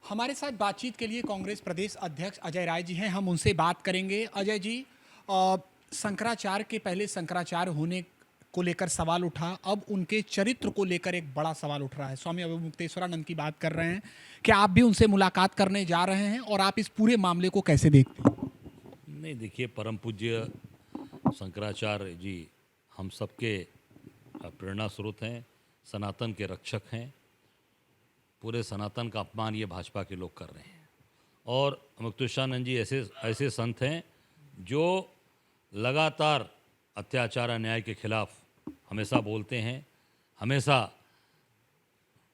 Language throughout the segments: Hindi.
हमारे साथ बातचीत के लिए कांग्रेस प्रदेश अध्यक्ष अजय राय जी हैं। हम उनसे बात करेंगे। अजय जी, शंकराचार्य के पहले शंकराचार्य होने को लेकर सवाल उठा, अब उनके चरित्र को लेकर एक बड़ा सवाल उठ रहा है। स्वामी अवधूतेश्वरानंद की बात कर रहे हैं कि आप भी उनसे मुलाकात करने जा रहे हैं, और आप इस पूरे मामले को कैसे देखते हैं? नहीं, देखिए, परम पूज्य शंकराचार्य जी हम सबके प्रेरणा स्रोत हैं, सनातन के रक्षक हैं। पूरे सनातन का अपमान ये भाजपा के लोग कर रहे हैं। और अवधूतेश्वरानंद जी ऐसे ऐसे संत हैं जो लगातार अत्याचार अन्याय के खिलाफ हमेशा बोलते हैं, हमेशा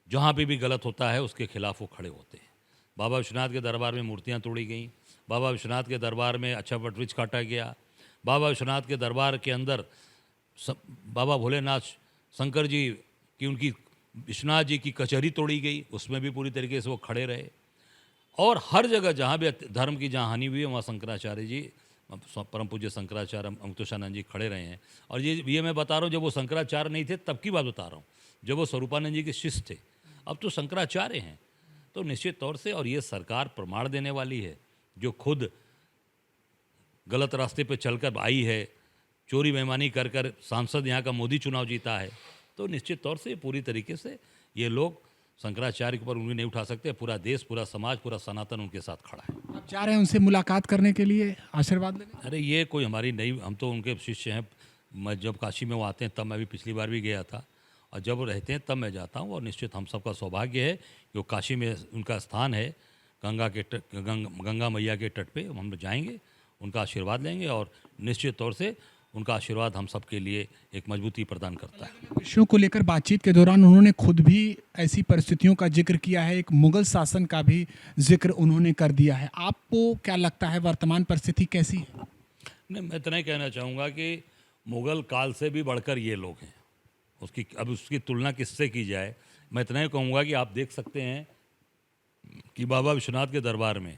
जहाँ भी गलत होता है उसके खिलाफ वो खड़े होते हैं। बाबा विश्वनाथ के दरबार में मूर्तियाँ तोड़ी गईं, बाबा विश्वनाथ के दरबार में अच्छा वट काटा गया, बाबा विश्वनाथ के दरबार के अंदर बाबा भोलेनाथ शंकर जी की उनकी विश्वनाथ जी की कचहरी तोड़ी गई, उसमें भी पूरी तरीके से वो खड़े रहे। और हर जगह जहाँ भी धर्म की जहाँ हानि हुई है वहाँ शंकराचार्य जी, परम पूज्य शंकराचार्य अवधूतेश्वरानंद जी खड़े रहे हैं। और ये मैं बता रहा हूँ, जब वो शंकराचार्य नहीं थे तब की बात बता रहा हूँ, जब वो स्वरूपानंद जी के शिष्य थे। अब तो शंकराचार्य हैं, तो निश्चित तौर से, और ये सरकार प्रमाण देने वाली है, जो खुद गलत रास्ते पे चलकर आई है, चोरी बेईमानी कर कर सांसद यहाँ का मोदी चुनाव जीता है, तो निश्चित तौर से पूरी तरीके से ये लोग शंकराचार्य के ऊपर उंगली नहीं उठा सकते। पूरा देश, पूरा समाज, पूरा सनातन उनके साथ खड़ा है। आप जा रहे हैं उनसे मुलाकात करने के लिए, आशीर्वाद लेने? अरे ये कोई हमारी नई, हम तो उनके शिष्य हैं। मैं जब काशी में वो आते हैं तब मैं भी पिछली बार भी गया था, और जब वो रहते हैं तब मैं जाता हूँ। और निश्चित हम सबका सौभाग्य है कि वो काशी में उनका स्थान है, गंगा मैया के तट पे हम जाएंगे, उनका आशीर्वाद लेंगे, और निश्चित तौर से उनका आशीर्वाद हम सबके लिए एक मजबूती प्रदान करता है। विषयों को लेकर बातचीत के दौरान उन्होंने खुद भी ऐसी परिस्थितियों का जिक्र किया है, एक मुगल शासन का भी जिक्र उन्होंने कर दिया है। आपको क्या लगता है, वर्तमान परिस्थिति कैसी है? नहीं, मैं इतना ही कहना चाहूँगा कि मुग़ल काल से भी बढ़कर ये लोग हैं। उसकी तुलना किससे की जाए? मैं इतना ही कहूँगा कि आप देख सकते हैं कि बाबा विश्वनाथ के दरबार में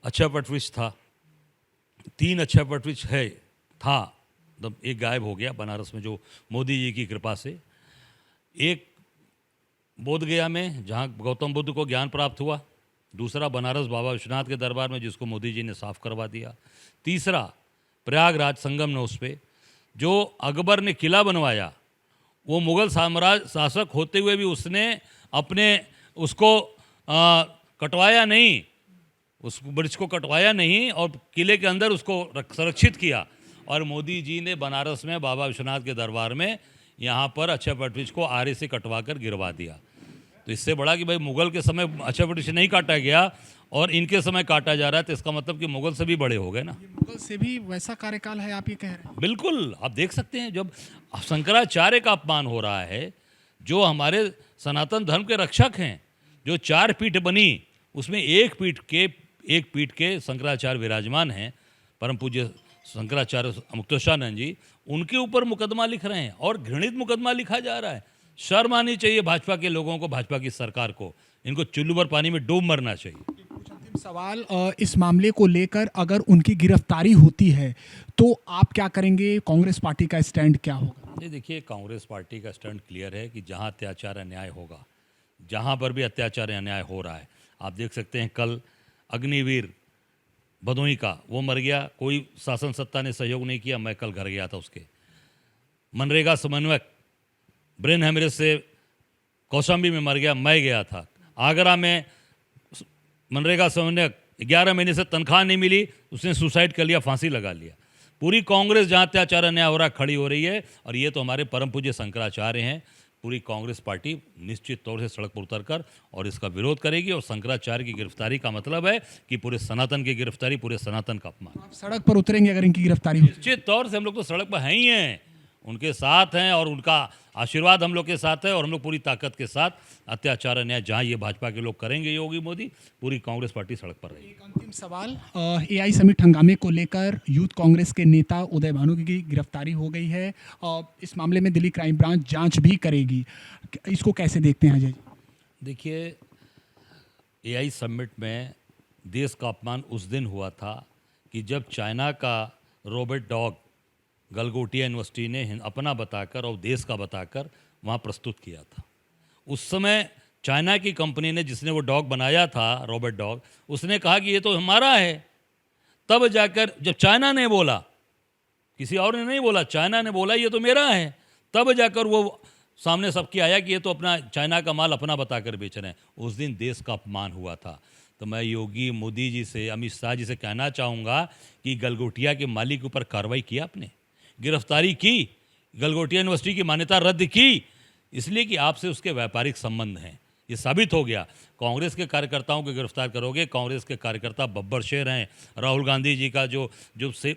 अच्छा वट था, 3 अच्छा वट था, तब एक गायब हो गया बनारस में, जो मोदी जी की कृपा से। एक बोध गया में, जहाँ गौतम बुद्ध को ज्ञान प्राप्त हुआ। दूसरा बनारस बाबा विश्वनाथ के दरबार में, जिसको मोदी जी ने साफ करवा दिया। तीसरा प्रयागराज संगम में, उस पर जो अकबर ने किला बनवाया, वो मुग़ल साम्राज्य शासक होते हुए भी उसने अपने उसको कटवाया नहीं, उस ब्रिज को कटवाया नहीं, और किले के अंदर उसको संरक्षित किया। और मोदी जी ने बनारस में बाबा विश्वनाथ के दरबार में यहाँ पर अच्छा वट को आरे से कटवा कर गिरवा दिया। तो इससे बड़ा कि भाई मुग़ल के समय अच्छा वट नहीं काटा गया और इनके समय काटा जा रहा है, तो इसका मतलब कि मुग़ल से भी बड़े हो गए ना। मुगल से भी वैसा कार्यकाल है, आप ये कह रहे हैं? बिल्कुल, आप देख सकते हैं, जब शंकराचार्य का अपमान हो रहा है, जो हमारे सनातन धर्म के रक्षक हैं, जो 4 पीठ बनी, उसमें एक पीठ के शंकराचार्य विराजमान हैं, परम पूज्य शंकराचार्य अवधूतेश्वरानंद जी, उनके ऊपर मुकदमा लिख रहे हैं, और घृणित मुकदमा लिखा जा रहा है। शर्म आनी चाहिए भाजपा के लोगों को, भाजपा की सरकार को। इनको चुल्लू भर पानी में डूब मरना चाहिए। कुछ अंतिम सवाल, इस मामले को लेकर अगर उनकी गिरफ्तारी होती है तो आप क्या करेंगे? कांग्रेस पार्टी का स्टैंड क्या होगा? नहीं, देखिए, कांग्रेस पार्टी का स्टैंड क्लियर है कि जहां अत्याचार अन्याय होगा, जहां पर भी अत्याचार अन्याय हो रहा है, आप देख सकते हैं, कल अग्निवीर भदोही का वो मर गया, कोई शासन सत्ता ने सहयोग नहीं किया। मैं कल घर गया था उसके। मनरेगा समन्वयक ब्रेन हेमरेज से कौशाम्बी में मर गया, मैं गया था। आगरा में मनरेगा समन्वयक 11 महीने से तनख्वाह नहीं मिली, उसने सुसाइड कर लिया, फांसी लगा लिया। पूरी कांग्रेस जहाँ अत्याचार अन्याय हो रहा खड़ी हो रही है, और ये तो हमारे परम पूज्य शंकराचार्य हैं। पूरी कांग्रेस पार्टी निश्चित तौर से सड़क पर उतरकर और इसका विरोध करेगी। और शंकराचार्य की गिरफ्तारी का मतलब है कि पूरे सनातन की गिरफ्तारी, पूरे सनातन का अपमान। आप सड़क पर उतरेंगे अगर इनकी गिरफ्तारी हो? निश्चित तौर से हम लोग तो सड़क पर हैं ही हैं, उनके साथ हैं, और उनका आशीर्वाद हम लोग के साथ है। और हम लोग पूरी ताकत के साथ अत्याचार अन्याय जहाँ ये भाजपा के लोग करेंगे, योगी मोदी, पूरी कांग्रेस पार्टी सड़क पर रहेगी। एक अंतिम सवाल, एआई समिट हंगामे को लेकर यूथ कांग्रेस के नेता उदय भानु की गिरफ्तारी हो गई है, और इस मामले में दिल्ली क्राइम ब्रांच जांच भी करेगी। इसको कैसे देखते हैं अजय जी? देखिए, एआई समिट में देश का अपमान उस दिन हुआ था कि जब चाइना का रोबोट डॉग गलगोटिया यूनिवर्सिटी ने अपना बताकर और देश का बताकर वहाँ प्रस्तुत किया था। उस समय चाइना की कंपनी ने, जिसने वो डॉग बनाया था, रॉबर्ट डॉग, उसने कहा कि ये तो हमारा है। तब जाकर जब चाइना ने बोला, किसी और ने नहीं बोला, चाइना ने बोला ये तो मेरा है, तब जाकर वो सामने सबकी आया कि ये तो अपना चाइना का माल अपना बताकर बेच रहे हैं। उस दिन देश का अपमान हुआ था। तो मैं योगी मोदी जी से, अमित शाह जी से कहना चाहूँगा कि गलगोटिया के मालिक के ऊपर कार्रवाई की आपने, गिरफ्तारी की, गलगोटिया यूनिवर्सिटी की मान्यता रद्द की, इसलिए कि आपसे उसके व्यापारिक संबंध हैं। ये साबित हो गया। कांग्रेस के कार्यकर्ताओं को गिरफ्तार करोगे, कांग्रेस के कार्यकर्ता बब्बर शेर हैं। राहुल गांधी जी का जो जो से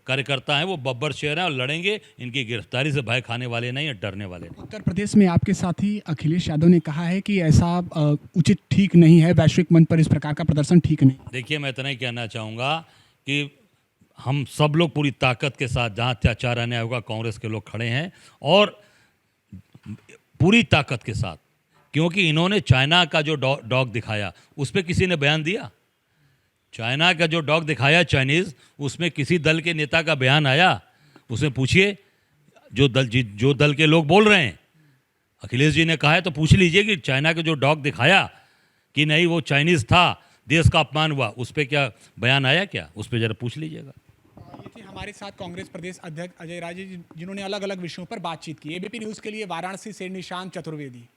कार्यकर्ता हैं वो बब्बर शेर हैं और लड़ेंगे। इनकी गिरफ्तारी से भय खाने वाले नहीं, डरने वाले नहीं। उत्तर प्रदेश में आपके साथी अखिलेश यादव ने कहा है कि ऐसा उचित ठीक नहीं है, वैश्विक मंच पर इस प्रकार का प्रदर्शन ठीक नहीं। देखिए, मैं इतना ही कहना चाहूँगा कि हम सब लोग पूरी ताकत के साथ, जहाँ अत्याचार अन्याय होगा, कांग्रेस के लोग खड़े हैं और पूरी ताकत के साथ, क्योंकि इन्होंने चाइना का जो डॉग दिखाया उस पर किसी ने बयान दिया? चाइना का जो डॉग दिखाया चाइनीज़, उसमें किसी दल के नेता का बयान आया? उसमें पूछिए, जो दल के लोग बोल रहे हैं। अखिलेश जी ने कहा है तो पूछ लीजिए कि चाइना का जो डॉग दिखाया कि नहीं वो चाइनीज़ था, देश का अपमान हुआ, उस पर क्या बयान आया क्या? उस पर ज़रा पूछ लीजिएगा। ये थे हमारे साथ कांग्रेस प्रदेश अध्यक्ष अजय राय जी, जिन्होंने अलग अलग विषयों पर बातचीत की। एबीपी न्यूज़ के लिए वाराणसी से निशांत चतुर्वेदी।